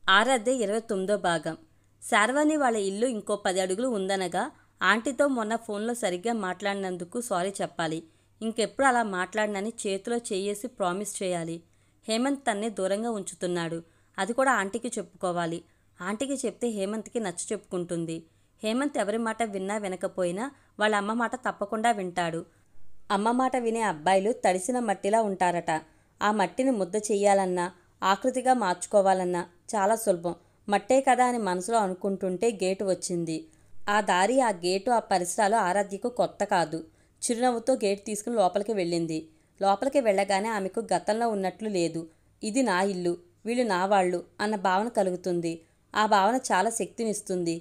ఆరాధ్య 29వ భాగం. శార్వాణి వాళ్ళ ఇల్లు ఇంకో 10 అడుగులు ఉందనగా ఆంటీతో మొన్న ఫోన్లో సరిగ్గా మాట్లాడినందుకు సారీ చెప్పాలి. ఇంకెప్పుడు అలా మాట్లాడనని చేతిలో చెయ్యేసి ప్రామిస్ చేయాలి. హేమంత్ తన్ని దూరంగా ఉంచుతున్నాడు. అది కూడా ఆంటీకి చెప్పుకోవాలి. ఆంటీకి చెప్తే హేమంత్కి నచ్చ చెప్పుకుంటుంది. హేమంత్ ఎవరి మాట విన్నా వినకపోయినా వాళ్ళ అమ్మ మాట తప్పకుండా వింటాడు. అమ్మ మాట వినే అబ్బాయిలు తడిసిన మట్టిలా ఉంటారట. ఆ మట్టిని ముద్ద చెయ్యాలన్నా ఆకృతిగా మార్చుకోవాలన్నా చాలా సులభం. మట్టే కదా అని మనసులో అనుకుంటుంటే గేటు వచ్చింది. ఆ దారి, ఆ గేటు, ఆ పరిసరాలు ఆరాధ్యకు కొత్త కాదు. చిరునవ్వుతో గేటు తీసుకుని లోపలికి వెళ్ళింది. లోపలికి వెళ్ళగానే ఆమెకు గతంలో ఉన్నట్లు లేదు. ఇది నా ఇల్లు, వీళ్ళు నా వాళ్ళు అన్న భావన కలుగుతుంది. ఆ భావన చాలా శక్తినిస్తుంది.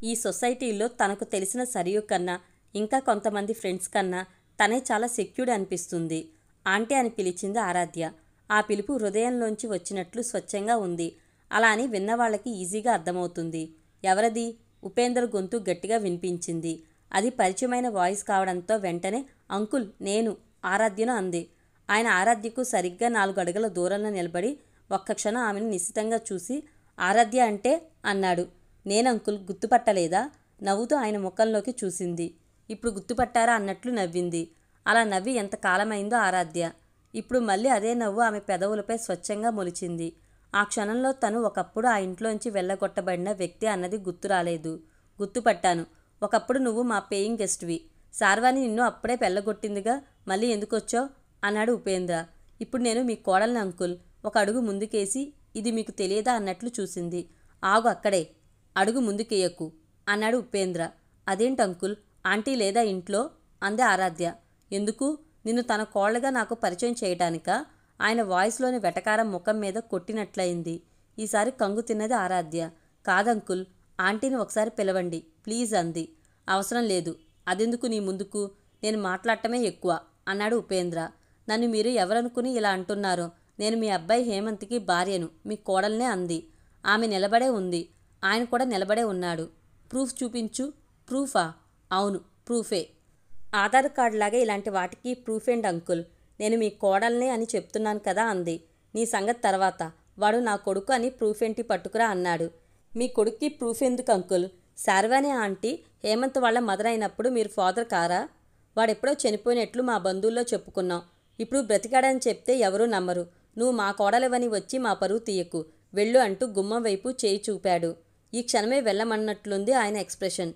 ఈ సొసైటీలో తనకు తెలిసిన సరియు కన్నా, ఇంకా కొంతమంది ఫ్రెండ్స్ కన్నా తనే చాలా సెక్యూర్డ్ అనిపిస్తుంది. ఆంటీ అని పిలిచింది ఆరాధ్య. ఆ పిలుపు హృదయంలోంచి వచ్చినట్లు స్వచ్ఛంగా ఉంది. అలా అని విన్నవాళ్ళకి ఈజీగా అర్థమవుతుంది. ఎవరది? ఉపేంద్ర గొంతు గట్టిగా వినిపించింది. అది పరిచయమైన వాయిస్ కావడంతో వెంటనే అంకుల్ నేను ఆరాధ్యను అంది. ఆయన ఆరాధ్యకు సరిగ్గా 4 అడుగుల దూరంలో నిలబడి ఒక్క క్షణం ఆమెను నిశితంగా చూసి ఆరాధ్య అంటే అన్నాడు. నేనంకుల్, గుర్తుపట్టలేదా? నవ్వుతూ ఆయన ముఖంలోకి చూసింది. ఇప్పుడు గుర్తుపట్టారా అన్నట్లు నవ్వింది. అలా నవ్వి ఎంత కాలమైందో ఆరాధ్య. ఇప్పుడు మళ్ళీ అదే నవ్వు ఆమె పెదవులపై స్వచ్ఛంగా మొలిచింది. ఆ క్షణంలో తను ఒకప్పుడు ఆ ఇంట్లోంచి వెళ్ళగొట్టబడిన వ్యక్తి అన్నది గుర్తు రాలేదు. గుర్తుపట్టాను. ఒకప్పుడు నువ్వు మా పేయింగ్ గెస్ట్వి. శార్వాణి నిన్ను అప్పుడే వెళ్ళగొట్టిందిగా, మళ్ళీ ఎందుకొచ్చావు అన్నాడు ఉపేంద్ర. ఇప్పుడు నేను మీ కోడల్ని అంకుల్. ఒక అడుగు ముందుకేసి ఇది మీకు తెలియదా అన్నట్లు చూసింది. ఆగు అక్కడే, అడుగు ముందుకేయకు అన్నాడు ఉపేంద్ర. అదేంటి అంకుల్, ఆంటీ లేదా ఇంట్లో అంది ఆరాధ్య. ఎందుకు? నిన్ను తన కోళ్ళగా నాకు పరిచయం చేయటానికా? ఆయన వాయిస్లోని వెటకారం ముఖం మీద కొట్టినట్లయింది. ఈసారి కంగు తిన్నది ఆరాధ్య. కాదంకుల్, ఆంటీని ఒకసారి పిలవండి ప్లీజ్ అంది. అవసరం లేదు. అదెందుకు నీ ముందుకు? నేను మాట్లాడటమే ఎక్కువ అన్నాడు ఉపేంద్ర. నన్ను మీరు ఎవరనుకుని ఇలా అంటున్నారో? నేను మీ అబ్బాయి హేమంత్కి భార్యను, మీ కోడల్నే అంది. ఆమె నిలబడే ఉంది. ఆయన కూడా నిలబడే ఉన్నాడు. ప్రూఫ్ చూపించు. ప్రూఫా? అవును, ప్రూఫే. ఆధార్ కార్డు లాగా ఇలాంటి వాటికి ప్రూఫ్ ఏంటి అంకుల్? నేను మీ కోడల్నే అని చెప్తున్నాను కదా అంది. నీ సంగతి తర్వాత. వాడు నా కొడుకు అని ప్రూఫ్ ఏంటి పట్టుకురా అన్నాడు. మీ కొడుక్కి ప్రూఫ్ ఎందుకు అంకుల్? శార్వాణి ఆంటీ హేమంత్ వాళ్ళ మదర్ అయినప్పుడు మీరు ఫాదర్ కారా? వాడెప్పుడో చనిపోయినట్లు మా బంధువుల్లో చెప్పుకున్నాం. ఇప్పుడు బ్రతికాడని చెప్తే ఎవరూ నమ్మరు. నువ్వు మా కోడలవని వచ్చి మా పరువు తీయకు. వెళ్ళు అంటూ గుమ్మం వైపు చేయి చూపాడు. ఈ క్షణమే వెళ్ళమన్నట్లుంది ఆయన ఎక్స్ప్రెషన్.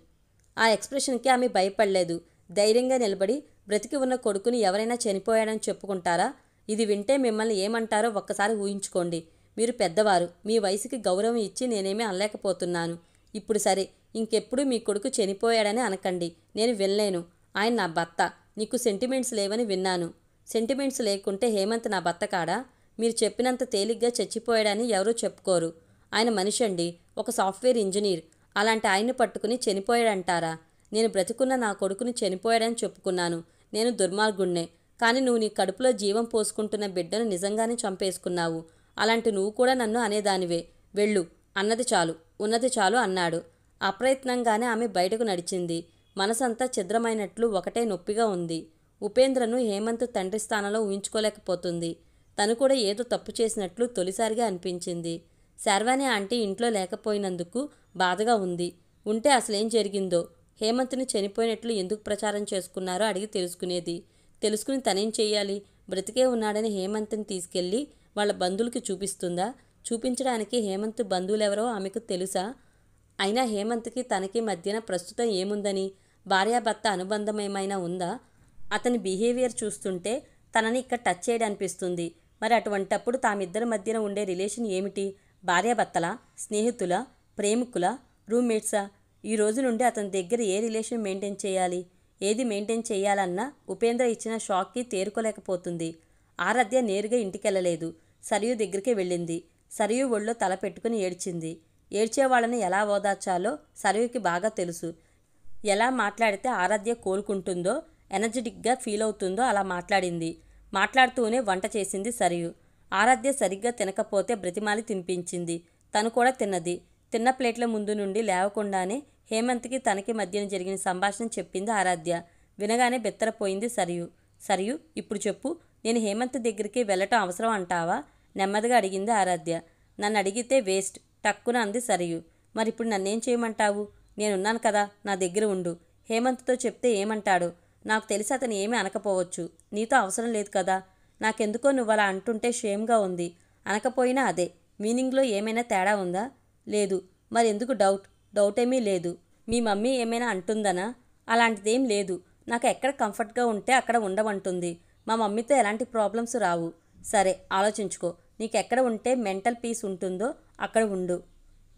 ఆ ఎక్స్ప్రెషన్కి ఆమె భయపడలేదు. ధైర్యంగా నిలబడి బ్రతికి ఉన్న కొడుకుని ఎవరైనా చనిపోయాడని చెప్పుకుంటారా? ఇది వింటే మిమ్మల్ని ఏమంటారో ఒక్కసారి ఊహించుకోండి. మీరు పెద్దవారు. మీ వయసుకి గౌరవం ఇచ్చి నేనేమీ అనలేకపోతున్నాను. ఇప్పుడు సరే, ఇంకెప్పుడు మీ కొడుకు చనిపోయాడని అనకండి. నేను వినలేను. ఆయన నా భర్త. నీకు సెంటిమెంట్స్ లేవని విన్నాను. సెంటిమెంట్స్ లేకుంటే హేమంత్ నా భర్త కాడా? మీరు చెప్పినంత తేలిగ్గా చచ్చిపోయాడని ఎవరూ చెప్పుకోరు. ఆయన మనిషి అండి, ఒక సాఫ్ట్వేర్ ఇంజనీర్. అలాంటి ఆయన్ని పట్టుకుని చనిపోయాడంటారా? నేను బ్రతికున్న నా కొడుకుని చనిపోయాడని చెప్పుకున్నాను. నేను దుర్మార్గుణ్ణే. కానీ నువ్వు నీ కడుపులో జీవం పోసుకుంటున్న బిడ్డను నిజంగానే చంపేసుకున్నావు. అలాంటి నువ్వు కూడా నన్ను అనేదానివే. వెళ్ళు అన్నది చాలు, ఉన్నది చాలు అన్నాడు. అప్రయత్నంగానే ఆమె బయటకు నడిచింది. మనసంతా ఛిద్రమైనట్లు ఒకటే నొప్పిగా ఉంది. ఉపేంద్రను హేమంత్ తండ్రి స్థానంలో ఊహించుకోలేకపోతుంది. తను కూడా ఏదో తప్పు చేసినట్లు తొలిసారిగా అనిపించింది. శార్వాణి ఆంటీ ఇంట్లో లేకపోయినందుకు బాధగా ఉంది. ఉంటే అసలేం జరిగిందో, హేమంత్ని చనిపోయినట్లు ఎందుకు ప్రచారం చేసుకున్నారో అడిగి తెలుసుకునేది. తెలుసుకుని తనేం చెయ్యాలి? బ్రతికే ఉన్నాడని హేమంత్ని తీసుకెళ్ళి వాళ్ళ బంధువులకి చూపిస్తుందా? చూపించడానికి హేమంత్ బంధువులెవరో ఆమెకు తెలుసా? అయినా హేమంత్కి తనకి మధ్యన ప్రస్తుతం ఏముందని? భార్యాభర్త అనుబంధం ఏమైనా ఉందా? అతని బిహేవియర్ చూస్తుంటే తనని ఇక్కడ టచ్ చేయడనిపిస్తుంది. మరి అటువంటప్పుడు తామిద్దరి మధ్యన ఉండే రిలేషన్ ఏమిటి? భార్యాభర్తలా? స్నేహితులా? ప్రేమికులా? రూమ్మేట్సా? ఈ రోజు నుండి అతని దగ్గర ఏ రిలేషన్ మెయింటైన్ చేయాలి? ఏది మెయింటైన్ చేయాలన్నా ఉపేంద్ర ఇచ్చిన షాక్కి తేరుకోలేకపోతుంది. ఆరాధ్య నేరుగా ఇంటికెళ్ళలేదు. సరియు దగ్గరికి వెళ్ళింది. సరియు ఒళ్ళో తల పెట్టుకుని ఏడ్చింది. ఏడ్చేవాళ్ళని ఎలా ఓదార్చాలో సరయుకి బాగా తెలుసు. ఎలా మాట్లాడితే ఆరాధ్య కోలుకుంటుందో, ఎనర్జెటిక్గా ఫీల్ అవుతుందో అలా మాట్లాడింది. మాట్లాడుతూనే వంట చేసింది సరియు. ఆరాధ్య సరిగ్గా తినకపోతే బ్రతిమాలి తినిపించింది. తను కూడా తిన్నది. తిన్న ప్లేట్ల ముందు నుండి లేవకుండానే హేమంత్కి తనకి మధ్యన జరిగిన సంభాషణ చెప్పింది ఆరాధ్య. వినగానే బెత్తరపోయింది సరియు. సరియు, ఇప్పుడు చెప్పు, నేను హేమంత్ దగ్గరికి వెళ్ళటం అవసరం అంటావా? నెమ్మదిగా అడిగింది ఆరాధ్య. నన్ను అడిగితే వేస్ట్. టక్కున అంది సరియు. మరిప్పుడు నన్నేం చేయమంటావు? నేనున్నాను కదా, నా దగ్గర ఉండు. హేమంత్తో చెప్తే ఏమంటాడో? నాకు తెలిసి అతను ఏమీ అనకపోవచ్చు. నీతో అవసరం లేదు కదా. నాకెందుకో నువ్వలా అంటుంటే షేమ్గా ఉంది. అనకపోయినా అదే. మీనింగ్లో ఏమైనా తేడా ఉందా? లేదు. మరెందుకు డౌట్? డౌటేమీ లేదు. మీ మమ్మీ ఏమైనా అంటుందనా? అలాంటిదేం లేదు. నాకు ఎక్కడ కంఫర్ట్గా ఉంటే అక్కడ ఉండమంటుంది. మా మమ్మీతో ఎలాంటి ప్రాబ్లమ్స్ రావు. సరే, ఆలోచించుకో. నీకెక్కడ ఉంటే మెంటల్ పీస్ ఉంటుందో అక్కడ ఉండు.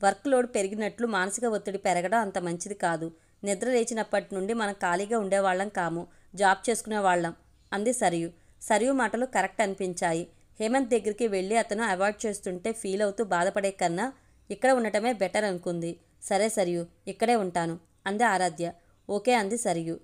వర్క్ లోడ్ పెరిగినట్లు మానసిక ఒత్తిడి పెరగడం అంత మంచిది కాదు. నిద్ర లేచినప్పటి నుండి మనం ఖాళీగా ఉండేవాళ్ళం కాము, జాబ్ చేసుకునేవాళ్ళం అంది సరియు. సరియు మాటలు కరెక్ట్ అనిపించాయి. హేమంత్ దగ్గరికి వెళ్ళి అతను అవాయిడ్ చేస్తుంటే ఫీల్ అవుతూ బాధపడే కన్నా ఇక్కడ ఉండటమే బెటర్ అనుకుంది. సరే సరియు, ఇక్కడే ఉంటాను అంది ఆరాధ్య. ఓకే అంది సరియు.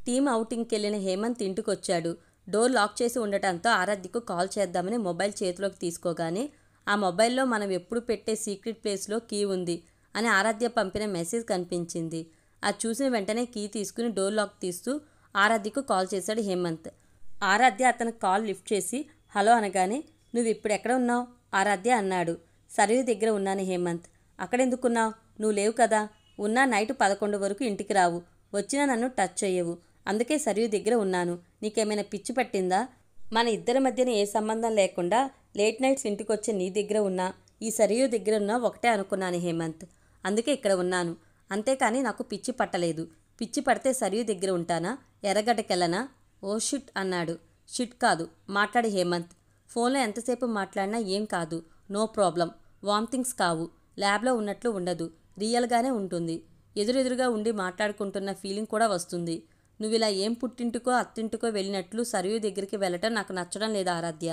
టీమ్ అవుటింగ్కి వెళ్ళిన హేమంత్ ఇంటికొచ్చాడు. డోర్ లాక్ చేసి ఉండటంతో ఆరాధ్యకు కాల్ చేద్దామని మొబైల్ చేతిలోకి తీసుకోగానే ఆ మొబైల్లో మనం ఎప్పుడు పెట్టే సీక్రెట్ ప్లేస్లో కీ ఉంది అని ఆరాధ్య పంపిన మెసేజ్ కనిపించింది. అది చూసిన వెంటనే కీ తీసుకుని డోర్ లాక్ తీస్తూ ఆరాధ్యకు కాల్ చేశాడు హేమంత్. ఆరాధ్య అతను కాల్ లిఫ్ట్ చేసి హలో అనగానే నువ్వు ఇప్పుడు ఎక్కడ ఉన్నావు ఆరాధ్య అన్నాడు. సరియు దగ్గర ఉన్నాను హేమంత్. అక్కడెందుకున్నావు? నువ్వు లేవు కదా. ఉన్నా నైట్ 11 వరకు ఇంటికి రావు. వచ్చినా నన్ను టచ్ చెయ్యవు. అందుకే సరియు దగ్గర ఉన్నాను. నీకేమైనా పిచ్చి పట్టిందా? మన ఇద్దరి మధ్యన ఏ సంబంధం లేకుండా లేట్ నైట్స్ ఇంటికొచ్చే నీ దగ్గర ఉన్నా, ఈ సరియు దగ్గర ఉన్నా ఒకటే అనుకున్నాను హేమంత్. అందుకే ఇక్కడ ఉన్నాను. అంతేకాని నాకు పిచ్చి పట్టలేదు. పిచ్చి పడితే సరియు దగ్గర ఉంటానా? ఎర్రగడ్డకెళ్ళనా? ఓ షిట్ అన్నాడు. షిట్ కాదు, మాట్లాడి హేమంత్. ఫోన్లో ఎంతసేపు మాట్లాడినా ఏం కాదు. No problem. వామిటింగ్స్ కావు. ల్యాబ్లో ఉన్నట్లు ఉండదు. రియల్గానే ఉంటుంది. ఎదురెదురుగా ఉండి మాట్లాడుకుంటున్న ఫీలింగ్ కూడా వస్తుంది. నువ్వు ఇలా ఏం పుట్టింటికో అత్తింటికో వెళ్ళినట్లు సరియు దగ్గరికి వెళ్ళటం నాకు నచ్చడం లేదు ఆరాధ్య.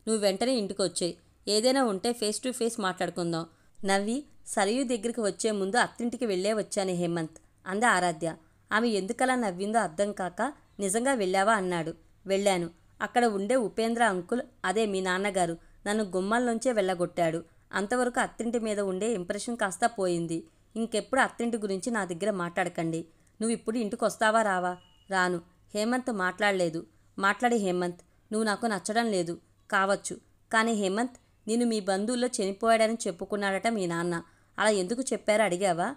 నువ్వు వెంటనే ఇంటికి వచ్చేయి. ఏదైనా ఉంటే ఫేస్ టు ఫేస్ మాట్లాడుకుందాం. నవ్వి సరియు దగ్గరికి వచ్చే ముందు అత్తింటికి వెళ్ళే వచ్చాను హేమంత్ అంది ఆరాధ్య. ఆమె ఎందుకలా నవ్విందో అర్థం కాక నిజంగా వెళ్ళావా అన్నాడు. వెళ్ళాను. అక్కడ ఉండే ఉపేంద్ర అంకుల్, అదే మీ నాన్నగారు, నన్ను గుమ్మాల్లోంచే వెళ్ళగొట్టాడు. అంతవరకు అత్తింటి మీద ఉండే ఇంప్రెషన్ కాస్త పోయింది. ఇంకెప్పుడు అత్తింటి గురించి నా దగ్గర మాట్లాడకండి. నువ్వు ఇప్పుడు ఇంటికి వస్తావా రావా? రాను. హేమంత్ మాట్లాడలేదు. మాట్లాడి హేమంత్, నువ్వు నాకు నచ్చడం లేదు. కావచ్చు. కానీ హేమంత్, నేను మీ బంధువుల్లో చనిపోయాడని చెప్పుకున్నాడట మీ నాన్న. అలా ఎందుకు చెప్పారో అడిగావా?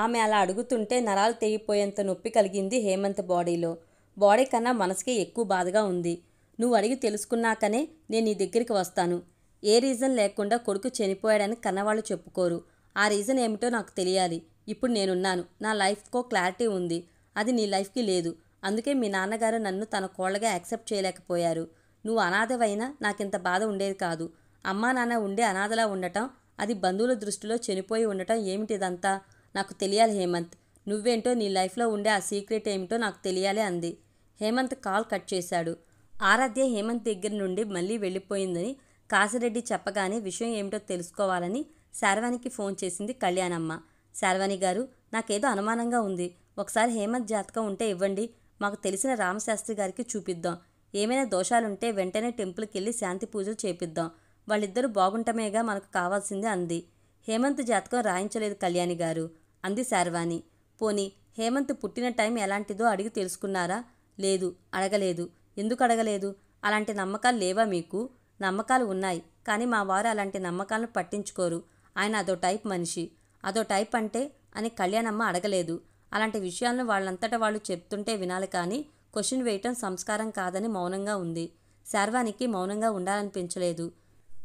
ఆమె అలా అడుగుతుంటే నరాలు తెగిపోయేంత నొప్పి కలిగింది హేమంత్ బాడీలో. బాడీ కన్నా మనసుకే ఎక్కువ బాధగా ఉంది. నువ్వు అడిగి తెలుసుకున్నాకనే నేను నీ దగ్గరికి వస్తాను. ఏ రీజన్ లేకుండా కొడుకు చనిపోయాడని కన్నవాళ్ళు చెప్పుకోరు. ఆ రీజన్ ఏమిటో నాకు తెలియాలి. ఇప్పుడు నేనున్నాను. నా లైఫ్కో క్లారిటీ ఉంది. అది నీ లైఫ్కి లేదు. అందుకే మీ నాన్నగారు నన్ను తన కోళ్ళగా యాక్సెప్ట్ చేయలేకపోయారు. నువ్వు అనాథవైనా నాకింత బాధ ఉండేది కాదు. అమ్మా నాన్న ఉండే అనాథలా ఉండటం, అది బంధువుల దృష్టిలో చనిపోయి ఉండటం ఏమిటిదంతా? నాకు తెలియాలి హేమంత్. నువ్వేంటో, నీ లైఫ్లో ఉండే ఆ సీక్రెట్ ఏమిటో నాకు తెలియాలి అంది. హేమంత్ కాల్ కట్ చేశాడు. ఆరాధ్య హేమంత్ దగ్గర నుండి మళ్ళీ వెళ్ళిపోయిందని కాసిరెడ్డి చెప్పగానే విషయం ఏమిటో తెలుసుకోవాలని శార్వానికి ఫోన్ చేసింది కళ్యాణమ్మ. శార్వాణి గారు, నాకేదో అనుమానంగా ఉంది. ఒకసారి హేమంత్ జాతకం ఉంటే ఇవ్వండి. మాకు తెలిసిన రామశాస్త్రి గారికి చూపిద్దాం. ఏమైనా దోషాలుంటే వెంటనే టెంపుల్కి వెళ్ళి శాంతి పూజలు చేపిద్దాం. వాళ్ళిద్దరూ బాగుంటమేగా మనకు కావాల్సింది అంది. హేమంత్ జాతకం రాయించలేదు కళ్యాణి గారు అంది శార్వాణి. పోనీ హేమంత్ పుట్టిన టైం ఎలాంటిదో అడిగి తెలుసుకున్నారా? లేదు, అడగలేదు. ఎందుకు అడగలేదు? అలాంటి నమ్మకాలు లేవా మీకు? నమ్మకాలు ఉన్నాయి, కానీ మా వారు అలాంటి నమ్మకాలను పట్టించుకోరు. ఆయన అదో టైప్ మనిషి. అదో టైప్ అంటే అని కళ్యాణమ్మ అడగలేదు. అలాంటి విషయాలను వాళ్ళంతటా వాళ్ళు చెప్తుంటే వినాలి, కానీ క్వశ్చన్ వేయటం సంస్కారం కాదని మౌనంగా ఉంది. శార్వానికి మౌనంగా ఉండాలనిపించలేదు.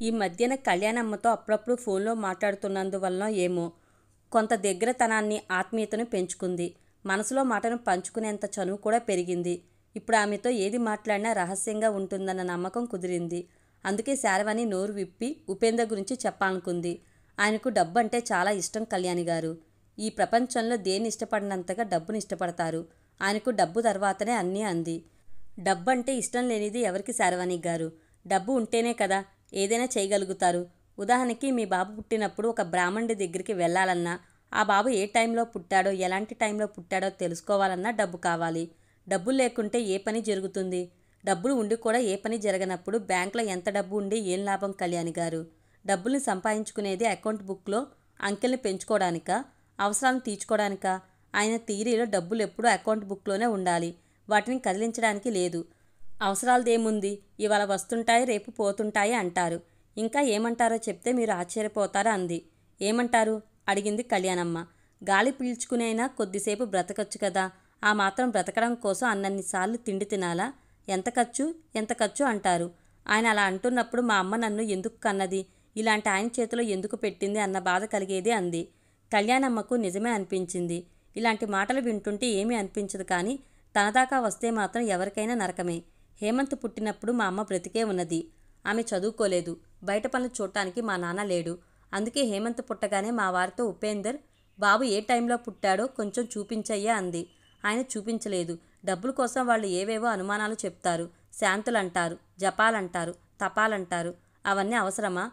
ఈ మధ్యన కళ్యాణమ్మతో అప్పుడప్పుడు ఫోన్లో మాట్లాడుతున్నందువలన ఏమో కొంత దగ్గరతనాన్ని, ఆత్మీయతను పెంచుకుంది. మనసులో మాటను పంచుకునేంత చనువు కూడా పెరిగింది. ఇప్పుడు ఆమెతో ఏది మాట్లాడినా రహస్యంగా ఉంటుందన్న నమ్మకం కుదిరింది. అందుకే శార్వాణి నోరు విప్పి ఉపేంద్ర గురించి చెప్పాలనుకుంది. ఆయనకు డబ్బు అంటే చాలా ఇష్టం కళ్యాణి గారు. ఈ ప్రపంచంలో దేన్ని ఇష్టపడినంతగా డబ్బుని ఇష్టపడతారు. ఆయనకు డబ్బు తర్వాతనే అన్నీ అంది. డబ్బు అంటే ఇష్టం లేనిది ఎవరికి శార్వాణి గారు? డబ్బు ఉంటేనే కదా ఏదైనా చేయగలుగుతారు. ఉదాహరణకి మీ బాబు పుట్టినప్పుడు ఒక బ్రాహ్మణుడి దగ్గరికి వెళ్ళాలన్నా, ఆ బాబు ఏ టైంలో పుట్టాడో, ఎలాంటి టైంలో పుట్టాడో తెలుసుకోవాలన్నా డబ్బు కావాలి. డబ్బులు లేకుంటే ఏ పని జరుగుతుంది? డబ్బులు ఉండి కూడా ఏ పని జరగనప్పుడు బ్యాంకులో ఎంత డబ్బు ఉండి ఏం లాభం కళ్యాణి గారు? డబ్బుల్ని సంపాదించుకునేది అకౌంట్ బుక్లో అంకెల్ని పెంచుకోవడానికా, అవసరాలను తీర్చుకోవడానికా? ఆయన థియరీలో డబ్బులు ఎప్పుడూ అకౌంట్ బుక్లోనే ఉండాలి. వాటిని కదిలించడానికి లేదు. అవసరాలదేముంది? ఇవాళ వస్తుంటాయి, రేపు పోతుంటాయి అంటారు. ఇంకా ఏమంటారో చెప్తే మీరు ఆశ్చర్యపోతారా అంది. ఏమంటారు అడిగింది కళ్యాణమ్మ. గాలి పీల్చుకునైనా కొద్దిసేపు బ్రతకచ్చు కదా, ఆ మాత్రం బ్రతకడం కోసం అన్నన్నిసార్లు తిండి తినాలా? ఎంత ఖర్చు అంటారు. ఆయన అలా అంటున్నప్పుడు మా అమ్మ నన్ను ఎందుకు కన్నది, ఇలాంటి ఆయన చేతిలో ఎందుకు పెట్టింది అన్న బాధ కలిగేది అంది. కళ్యాణమ్మకు నిజమే అనిపించింది. ఇలాంటి మాటలు వింటుంటే ఏమీ అనిపించదు, కానీ తనదాకా వస్తే మాత్రం ఎవరికైనా నరకమే. హేమంత్ పుట్టినప్పుడు మా అమ్మ బ్రతికే ఉన్నది. ఆమె చదువుకోలేదు. బయట పనులు చూడటానికి మా నాన్న లేడు. అందుకే హేమంత్ పుట్టగానే మా వారితో ఉపేందర్, బాబు ఏ టైంలో పుట్టాడో కొంచెం చూపించయ్యా అంది. ఆయన చూపించలేదు. డబ్బుల కోసం వాళ్ళు ఏవేవో అనుమానాలు చెప్తారు. శాంతులంటారు, జపాలంటారు, తపాలంటారు. అవన్నీ అవసరమా?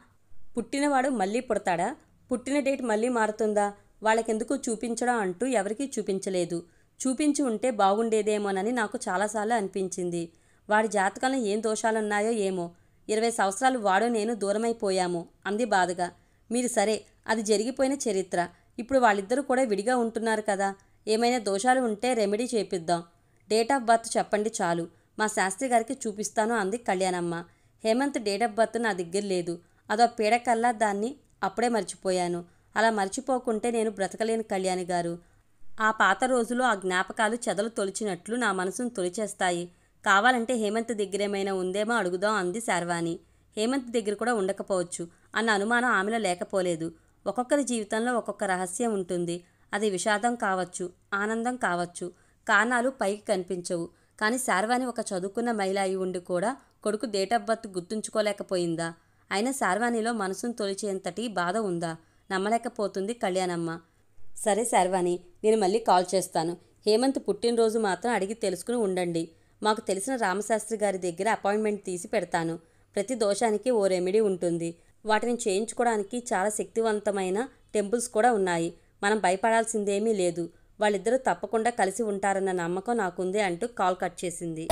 పుట్టినవాడు మళ్ళీ పుడతాడా? పుట్టిన డేట్ మళ్ళీ మారుతుందా? వాళ్ళకెందుకు చూపించడం అంటూ ఎవరికీ చూపించలేదు. చూపించి ఉంటే బాగుండేదేమోనని నాకు చాలాసార్లు అనిపించింది. వాడి జాతకంలో ఏం దోషాలున్నాయో ఏమో. 20 సంవత్సరాలు వాడు నేను దూరమైపోయాము అంది బాధగా. మీరు సరే, అది జరిగిపోయిన చరిత్ర. ఇప్పుడు వాళ్ళిద్దరూ కూడా విడిగా ఉంటున్నారు కదా. ఏమైనా దోషాలు ఉంటే రెమెడీ చేపిద్దాం. డేట్ ఆఫ్ బర్త్ చెప్పండి చాలు, మా శాస్త్రి గారికి చూపిస్తాను అంది Kalyanamma. Hemant date of birth నా దగ్గర లేదు. అదో పీడకల్లా, దాన్ని అప్పుడే మర్చిపోయాను. అలా మర్చిపోకుంటే నేను బ్రతకలేను కళ్యాణి గారు. ఆ పాత రోజులు, ఆ జ్ఞాపకాలు చెదలు తొలిచినట్లు నా మనసును తొలిచేస్తాయి. కావాలంటే హేమంత్ దగ్గరేమైనా ఉందేమో అడుగుదాం అంది శార్వాణి. హేమంత్ దగ్గర కూడా ఉండకపోవచ్చు అన్న అనుమానం ఆమెలో లేకపోలేదు. ఒక్కొక్కరి జీవితంలో ఒక్కొక్క రహస్యం ఉంటుంది. అది విషాదం కావచ్చు, ఆనందం కావచ్చు. కారణాలు పైకి కనిపించవు. కానీ శార్వాణి ఒక చదువుకున్న మహిళ అయి ఉండి కూడా కొడుకు డేట్ ఆఫ్ బర్త్ గుర్తుంచుకోలేకపోయిందా? అయినా శార్వాణిలో మనసును తొలిచేంతటి బాధ ఉందా? నమ్మలేకపోతుంది కళ్యాణమ్మ. సరే శార్వాణి, నేను మళ్ళీ కాల్ చేస్తాను. హేమంత్ పుట్టినరోజు మాత్రం అడిగి తెలుసుకుని ఉండండి. మాకు తెలిసిన రామశాస్త్రి గారి దగ్గర అపాయింట్మెంట్ తీసి పెడతాను. ప్రతి దోషానికి ఓ రెమెడీ ఉంటుంది. వాటిని చేయించుకోవడానికి చాలా శక్తివంతమైన టెంపుల్స్ కూడా ఉన్నాయి. మనం భయపడాల్సిందేమీ లేదు. వాళ్ళిద్దరూ తప్పకుండా కలిసి ఉంటారన్న నమ్మకం నాకుంది అంటూ కాల్ కట్ చేసింది.